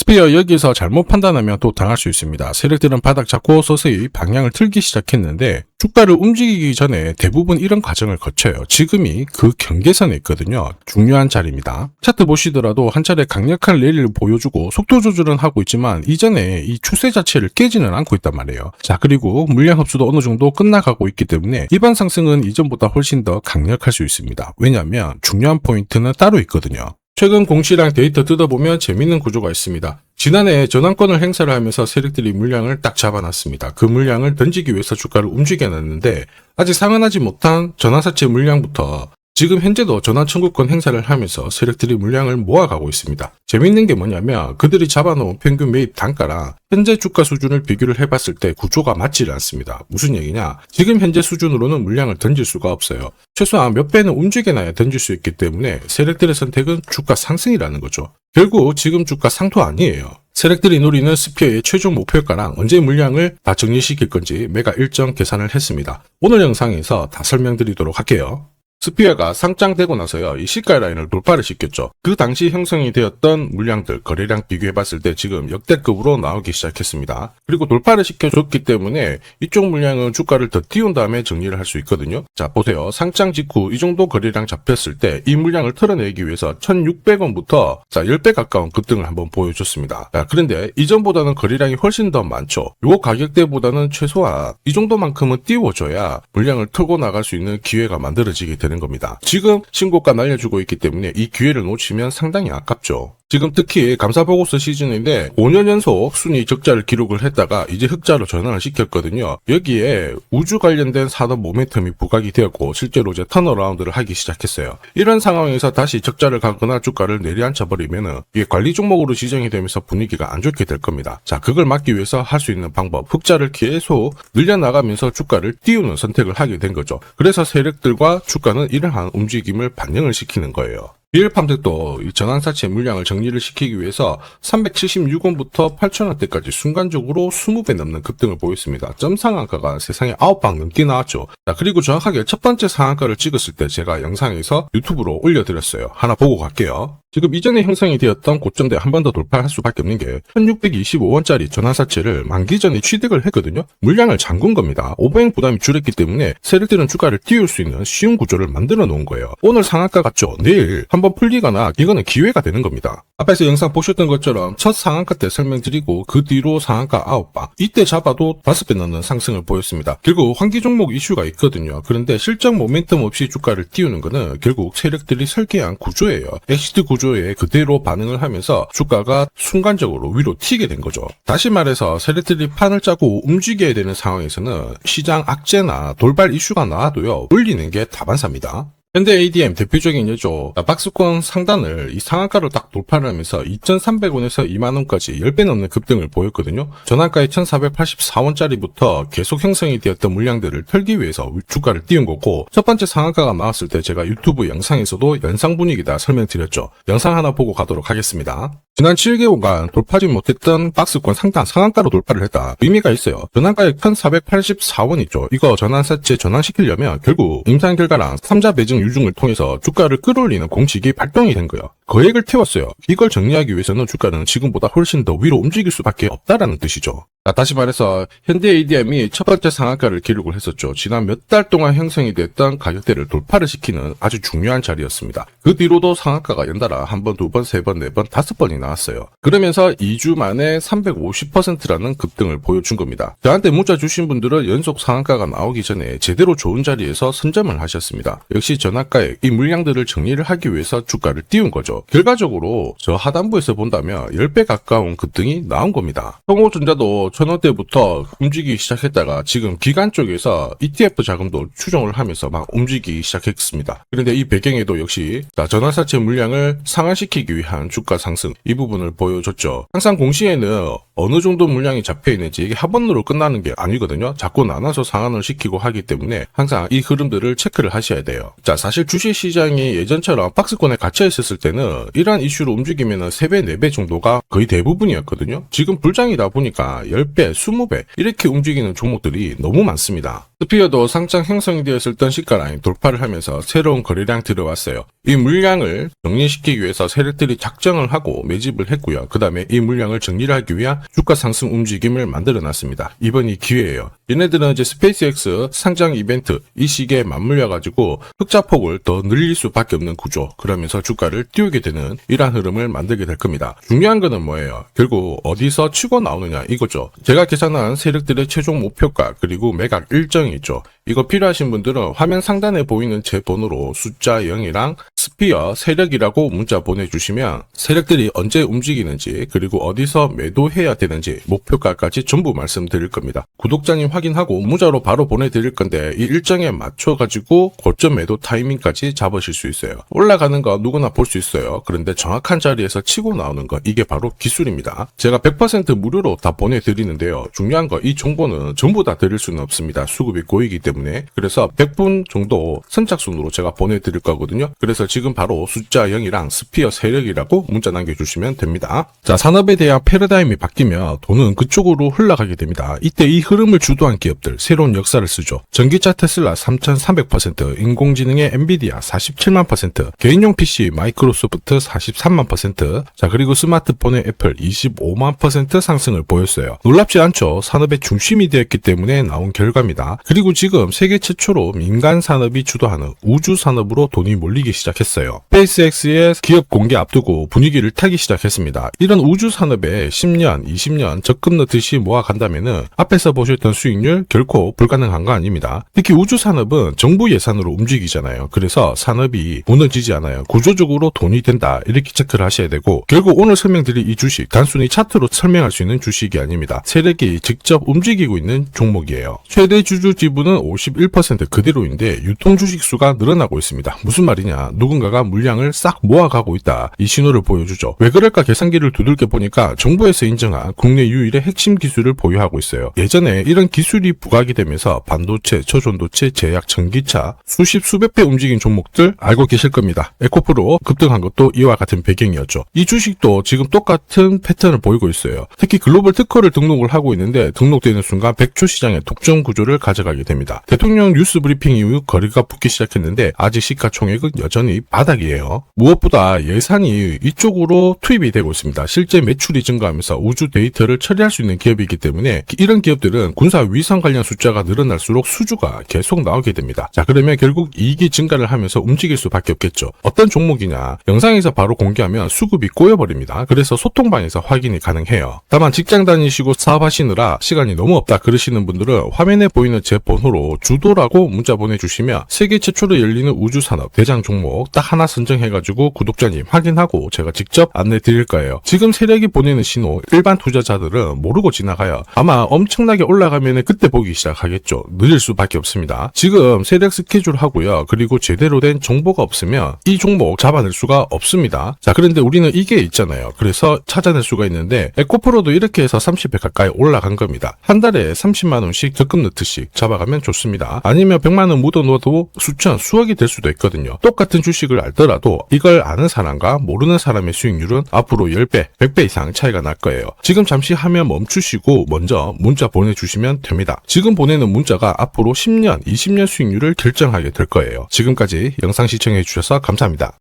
스피어 여기서 잘못 판단하면 또 당할 수 있습니다. 세력들은 바닥 잡고 서서히 방향을 틀기 시작했는데 주가를 움직이기 전에 대부분 이런 과정을 거쳐요. 지금이 그 경계선에 있거든요. 중요한 자리입니다. 차트 보시더라도 한 차례 강력한 랠리를 보여주고 속도 조절은 하고 있지만 이전에 이 추세 자체를 깨지는 않고 있단 말이에요. 자, 그리고 물량 흡수도 어느 정도 끝나가고 있기 때문에 이번 상승은 이전보다 훨씬 더 강력할 수 있습니다. 왜냐하면 중요한 포인트는 따로 있거든요. 최근 공시랑 데이터 뜯어보면 재밌는 구조가 있습니다. 지난해 전환권을 행사를 하면서 세력들이 물량을 딱 잡아놨습니다. 그 물량을 던지기 위해서 주가를 움직여놨는데 아직 상환하지 못한 전환사채 물량부터 지금 현재도 전환 청구권 행사를 하면서 세력들이 물량을 모아가고 있습니다. 재밌는 게 뭐냐면 그들이 잡아놓은 평균 매입 단가랑 현재 주가 수준을 비교를 해봤을 때 구조가 맞지를 않습니다. 무슨 얘기냐? 지금 현재 수준으로는 물량을 던질 수가 없어요. 최소한 몇 배는 움직여놔야 던질 수 있기 때문에 세력들의 선택은 주가 상승이라는 거죠. 결국 지금 주가 상토 아니에요. 세력들이 노리는 스피어의 최종 목표가랑 언제 물량을 다 정리시킬 건지 매가 일정 계산을 했습니다. 오늘 영상에서 다 설명드리도록 할게요. 스피어가 상장되고 나서요, 이 시가 라인을 돌파를 시켰죠. 그 당시 형성이 되었던 물량들 거래량 비교해봤을 때 지금 역대급으로 나오기 시작했습니다. 그리고 돌파를 시켜줬기 때문에 이쪽 물량은 주가를 더 띄운 다음에 정리를 할 수 있거든요. 자, 보세요. 상장 직후 이 정도 거래량 잡혔을 때 이 물량을 털어내기 위해서 1,600원부터 10배 가까운 급등을 한번 보여줬습니다. 자, 그런데 이전보다는 거래량이 훨씬 더 많죠. 요 가격대보다는 최소한 이 정도만큼은 띄워줘야 물량을 털고 나갈 수 있는 기회가 만들어지게 됩니다. 되는 겁니다. 지금 신고가 날려주고 있기 때문에 이 기회를 놓치면 상당히 아깝죠. 지금 특히 감사보고서 시즌인데 5년 연속 순위 적자를 기록을 했다가 이제 흑자로 전환을 시켰거든요. 여기에 우주 관련된 산업 모멘텀이 부각이 되었고 실제로 이제 턴어라운드를 하기 시작했어요. 이런 상황에서 다시 적자를 가거나 주가를 내려앉혀버리면은 이게 관리 종목으로 지정이 되면서 분위기가 안 좋게 될 겁니다. 자, 그걸 막기 위해서 할 수 있는 방법, 흑자를 계속 늘려나가면서 주가를 띄우는 선택을 하게 된 거죠. 그래서 세력들과 주가는 이러한 움직임을 반영을 시키는 거예요. 비엘팜텍도 이 전환사채 물량을 정리를 시키기 위해서 376원부터 8,000원대까지 순간적으로 20배 넘는 급등을 보였습니다. 점 상한가가 세상에 9방 넘게 나왔죠. 자, 그리고 정확하게 첫 번째 상한가를 찍었을 때 제가 영상에서 유튜브로 올려드렸어요. 하나 보고 갈게요. 지금 이전에 형성이 되었던 고점대 한 번 더 돌파할 수밖에 없는 게 1625원짜리 전환사채를 만기 전에 취득을 했거든요. 물량을 잠근 겁니다. 오버행 부담이 줄었기 때문에 세력들은 주가를 띄울 수 있는 쉬운 구조를 만들어 놓은 거예요. 오늘 상한가 같죠? 내일 한번 풀리거나 이거는 기회가 되는 겁니다. 앞에서 영상 보셨던 것처럼 첫 상한가 때 설명드리고 그 뒤로 상한가 9방, 이때 잡아도 5배 넘는 상승을 보였습니다. 결국 환기 종목 이슈가 있거든요. 그런데 실적 모멘텀 없이 주가를 띄우는 거는 결국 세력들이 설계한 구조예요. 엑시트 구조에 그대로 반응을 하면서 주가가 순간적으로 위로 튀게 된 거죠. 다시 말해서 세력들이 판을 짜고 움직여야 되는 상황에서는 시장 악재나 돌발 이슈가 나와도요, 올리는 게 다반사입니다. 현대 ADM 대표적인 예죠. 박스권 상단을 이 상한가로 딱 돌파를 하면서 2,300원에서 2만원까지 10배 넘는 급등을 보였거든요. 전환가의 1,484원짜리부터 계속 형성이 되었던 물량들을 털기 위해서 주가를 띄운 거고, 첫 번째 상한가가 나왔을 때 제가 유튜브 영상에서도 연상 분위기다 설명드렸죠. 영상 하나 보고 가도록 하겠습니다. 지난 7개월간 돌파하지 못했던 박스권 상단 상한가로 돌파를 했다. 의미가 있어요. 전환가액 1,484원 있죠. 이거 전환사채 전환시키려면 결국 임상 결과랑 3자 배정 유중을 통해서 주가를 끌어올리는 공식이 발동이 된 거예요. 거액을 태웠어요. 이걸 정리하기 위해서는 주가는 지금보다 훨씬 더 위로 움직일 수밖에 없다라는 뜻이죠. 다시 말해서 현대 ADM이 첫 번째 상한가를 기록을 했었죠. 지난 몇 달 동안 형성이 됐던 가격대를 돌파를 시키는 아주 중요한 자리였습니다. 그 뒤로도 상한가가 연달아 한 번, 두 번, 세 번, 네 번, 5번이 나왔어요. 그러면서 2주 만에 350%라는 급등을 보여준 겁니다. 저한테 문자 주신 분들은 연속 상한가가 나오기 전에 제대로 좋은 자리에서 선점을 하셨습니다. 역시 전환가액, 이 물량들을 정리를 하기 위해서 주가를 띄운 거죠. 결과적으로 저 하단부에서 본다면 10배 가까운 급등이 나온 겁니다. 성호전자도 1,000원대부터 움직이기 시작했다가 지금 기관 쪽에서 ETF 자금도 추정을 하면서 막 움직이기 시작했습니다. 그런데 이 배경에도 역시 전환사채 물량을 상환시키기 위한 주가 상승, 이 부분을 보여줬죠. 항상 공시에는 어느 정도 물량이 잡혀있는지 이게 한 번으로 끝나는 게 아니거든요. 자꾸 나눠서 상환을 시키고 하기 때문에 항상 이 흐름들을 체크를 하셔야 돼요. 자, 사실 주식시장이 예전처럼 박스권에 갇혀 있었을 때는 이러한 이슈로 움직이면 3배, 4배 정도가 거의 대부분이었거든요. 지금 불장이다 보니까 10배, 20배 이렇게 움직이는 종목들이 너무 많습니다. 스피어도 상장 형성이 되었을 시가 라인 돌파를 하면서 새로운 거래량 들어왔어요. 이 물량을 정리시키기 위해서 세력들이 작정을 하고 매집을 했고요. 그 다음에 이 물량을 정리를 하기 위한 주가 상승 움직임을 만들어 놨습니다. 이번이 기회예요. 얘네들은 이제 스페이스X 상장 이벤트 이 시기에 맞물려 가지고 흑자폭을 더 늘릴 수밖에 없는 구조, 그러면서 주가를 띄우게 되는 이러한 흐름을 만들게 될 겁니다. 중요한 거는 뭐예요? 결국 어디서 치고 나오느냐 이거죠. 제가 계산한 세력들의 최종 목표가 그리고 매각 일정이 있죠. 이거 필요하신 분들은 화면 상단에 보이는 제 번호로 숫자 0이랑 스피어 세력이라고 문자 보내주시면 세력들이 언제 움직이는지 그리고 어디서 매도해야 되는지 목표가까지 전부 말씀드릴 겁니다. 구독자님 확인하고 문자로 바로 보내드릴 건데 이 일정에 맞춰가지고 고점 매도 타이밍까지 잡으실 수 있어요. 올라가는 거 누구나 볼 수 있어요. 그런데 정확한 자리에서 치고 나오는 거 이게 바로 기술입니다. 제가 100% 무료로 다 보내드리는데요. 중요한 거 이 정보는 전부 다 드릴 수는 없습니다. 수급이 고이기 때문에. 그래서 100분 정도 선착순으로 제가 보내드릴 거거든요. 그래서 지금 바로 숫자 0이랑 스피어 세력이라고 문자 남겨주시면 됩니다. 자, 산업에 대한 패러다임이 바뀌면 돈은 그쪽으로 흘러가게 됩니다. 이때 이 흐름을 주도한 기업들 새로운 역사를 쓰죠. 전기차 테슬라 3300%, 인공지능의 엔비디아 47만%, 개인용 PC 마이크로소프트 43만%, 자 그리고 스마트폰의 애플 25만% 상승을 보였어요. 놀랍지 않죠? 산업의 중심이 되었기 때문에 나온 결과입니다. 그리고 지금 세계 최초로 민간 산업이 주도하는 우주 산업으로 돈이 몰리기 시작했어요. 스페이스X의 기업 공개 앞두고 분위기를 타기 시작했습니다. 이런 우주 산업에 10년, 20년 적금 넣듯이 모아간다면은 앞에서 보셨던 수익률 결코 불가능한 거 아닙니다. 특히 우주 산업은 정부 예산으로 움직이잖아요. 그래서 산업이 무너지지 않아요. 구조적으로 돈이 된다 이렇게 체크를 하셔야 되고, 결국 오늘 설명드릴 이 주식 단순히 차트로 설명할 수 있는 주식이 아닙니다. 세력이 직접 움직이고 있는 종목이에요. 최대 주주 지분은 51% 그대로인데 유통 주식 수가 늘어나고 있습니다. 무슨 말이냐? 누군가가 물량을 싹 모아가고 있다. 이 신호를 보여주죠. 왜 그럴까 계산기를 두들겨 보니까 정부에서 인정한 국내 유일의 핵심 기술을 보유하고 있어요. 예전에 이런 기술이 부각이 되면서 반도체, 초전도체, 제약, 전기차 수십 수백 배 움직인 종목들 알고 계실 겁니다. 에코프로 급등한 것도 이와 같은 배경이었죠. 이 주식도 지금 똑같은 패턴을 보이고 있어요. 특히 글로벌 특허를 등록을 하고 있는데 등록되는 순간 100초 시장의 독점 구조를 가져가게 됩니다. 대통령 뉴스 브리핑 이후 거리가 붙기 시작했는데 아직 시가총액은 여전히 바닥이에요. 무엇보다 예산이 이쪽으로 투입이 되고 있습니다. 실제 매출이 증가하면서 우주 데이터를 처리할 수 있는 기업이기 때문에 이런 기업들은 군사 위성 관련 숫자가 늘어날수록 수주가 계속 나오게 됩니다. 자, 그러면 결국 이익이 증가를 하면서 움직일 수밖에 없겠죠. 어떤 종목이냐? 영상에서 바로 공개하면 수급이 꼬여버립니다. 그래서 소통방에서 확인이 가능해요. 다만 직장 다니시고 사업하시느라 시간이 너무 없다 그러시는 분들은 화면에 보이는 제 번호로 주도라고 문자 보내주시면 세계 최초로 열리는 우주산업 대장 종목 딱 하나 선정해가지고 구독자님 확인하고 제가 직접 안내 드릴 거예요. 지금 세력이 보내는 신호 일반 투자자들은 모르고 지나가요. 아마 엄청나게 올라가면 그때 보기 시작하겠죠. 늦을 수밖에 없습니다. 지금 세력 스케줄 하고요. 그리고 제대로 된 정보가 없으면 이 종목 잡아낼 수가 없습니다. 자, 그런데 우리는 이게 있잖아요. 그래서 찾아낼 수가 있는데 에코프로도 이렇게 해서 30배 가까이 올라간 겁니다. 한 달에 30만 원씩 적금 넣듯이 잡아가면 좋습니다. 아니면 100만 원 묻어 놓아도 수천, 수억이 될 수도 있거든요. 똑같은 주식을 알더라도 이걸 아는 사람과 모르는 사람의 수익률은 앞으로 10배, 100배 이상 차이가 날 거예요. 지금 잠시 화면 멈추시고 먼저 문자 보내주시면 됩니다. 지금 보내는 문자가 앞으로 10년, 20년 수익률을 결정하게 될 거예요. 지금까지 영상 시청해 주셔서 감사합니다.